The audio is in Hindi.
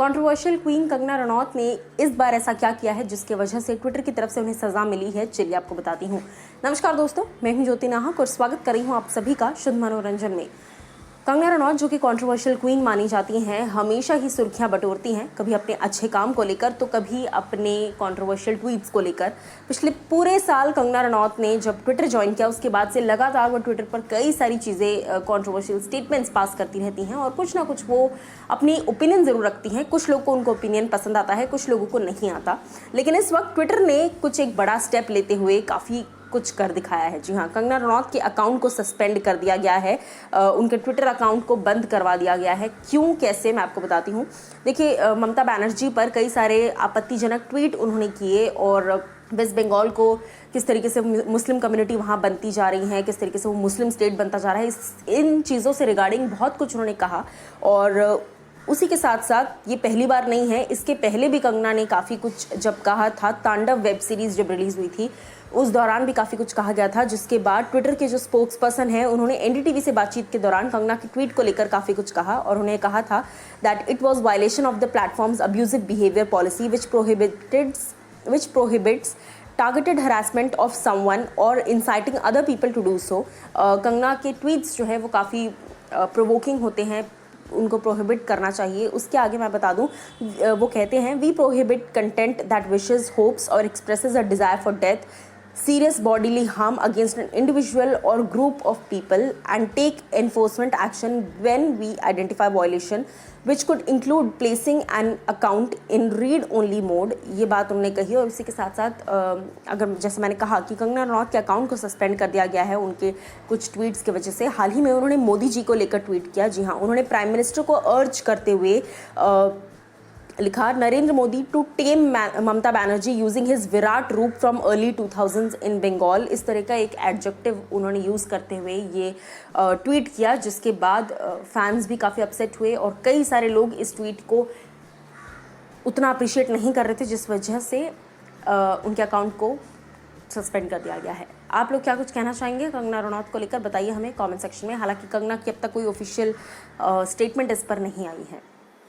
कंट्रोवर्शियल क्वीन कंगना रनौत ने इस बार ऐसा क्या किया है जिसकी वजह से ट्विटर की तरफ से उन्हें सजा मिली है, चलिए आपको बताती हूँ। नमस्कार दोस्तों, मैं हूँ ज्योति नाहक और स्वागत कर रही हूँ आप सभी का शुद्ध मनोरंजन में। कंगना रनौत जो कि कंट्रोवर्शियल क्वीन मानी जाती हैं, हमेशा ही सुर्खियां बटोरती हैं, कभी अपने अच्छे काम को लेकर तो कभी अपने कंट्रोवर्शियल ट्वीट्स को लेकर। पिछले पूरे साल कंगना रनौत ने जब ट्विटर ज्वाइन किया उसके बाद से लगातार वो ट्विटर पर कई सारी चीज़ें कंट्रोवर्शियल स्टेटमेंट्स पास करती रहती हैं और कुछ ना कुछ वो अपनी ओपिनियन ज़रूर रखती हैं। कुछ लोग को उनको ओपिनियन पसंद आता है, कुछ लोगों को नहीं आता। लेकिन इस वक्त ट्विटर ने कुछ एक बड़ा स्टेप लेते हुए काफ़ी कुछ कर दिखाया है। जी हाँ, कंगना रनौत के अकाउंट को सस्पेंड कर दिया गया है, उनके ट्विटर अकाउंट को बंद करवा दिया गया है। क्यों, कैसे, मैं आपको बताती हूँ। देखिए, ममता बनर्जी पर कई सारे आपत्तिजनक ट्वीट उन्होंने किए और वेस्ट बंगाल को किस तरीके से मुस्लिम कम्युनिटी वहाँ बनती जा रही है, किस तरीके से वो मुस्लिम स्टेट बनता जा रहा है, इन चीज़ों से रिगार्डिंग बहुत कुछ उन्होंने कहा। और उसी के साथ साथ ये पहली बार नहीं है, इसके पहले भी कंगना ने काफ़ी कुछ जब कहा था। तांडव वेब सीरीज़ जब रिलीज़ हुई थी उस दौरान भी काफ़ी कुछ कहा गया था, जिसके बाद ट्विटर के जो स्पोक्स पर्सन हैं उन्होंने एनडीटीवी से बातचीत के दौरान कंगना की ट्वीट को लेकर काफ़ी कुछ कहा और उन्हें कहा था that it was violation of the platforms abusive behaviour policy which prohibits targeted harassment of someone or inciting other people to do so। Kangana के ट्वीट्स जो है वो काफ़ी प्रोवोकिंग होते हैं, उनको प्रोहिबिट करना चाहिए। उसके आगे मैं बता दूं, वो कहते हैं we prohibit content that wishes hopes और expresses a desire for death, serious bodily harm against an individual or group of people and take enforcement action when we identify violation which could include placing an account in read only mode। ये बात उन्होंने कही। और इसी के साथ साथ अगर जैसे मैंने कहा कि कंगना रनौत के अकाउंट को सस्पेंड कर दिया गया है उनके कुछ ट्वीट्स की वजह से। हाल ही में उन्होंने मोदी जी को लेकर ट्वीट किया। जी हाँ, उन्होंने प्राइम मिनिस्टर को अर्ज करते हुए लिखा, Narendra Modi to tame Mamata Banerjee using his virat roop from early 2000s इन बंगाल। इस तरह का एक एडजेक्टिव उन्होंने यूज़ करते हुए ये ट्वीट किया, जिसके बाद फैंस भी काफ़ी अपसेट हुए और कई सारे लोग इस ट्वीट को उतना अप्रिशिएट नहीं कर रहे थे, जिस वजह से उनके अकाउंट को सस्पेंड कर दिया गया है। आप लोग क्या कुछ कहना चाहेंगे कंगना रनौत को लेकर, बताइए हमें कमेंट सेक्शन में। हालांकि कंगना की अब तक कोई ऑफिशियल स्टेटमेंट इस पर नहीं आई है।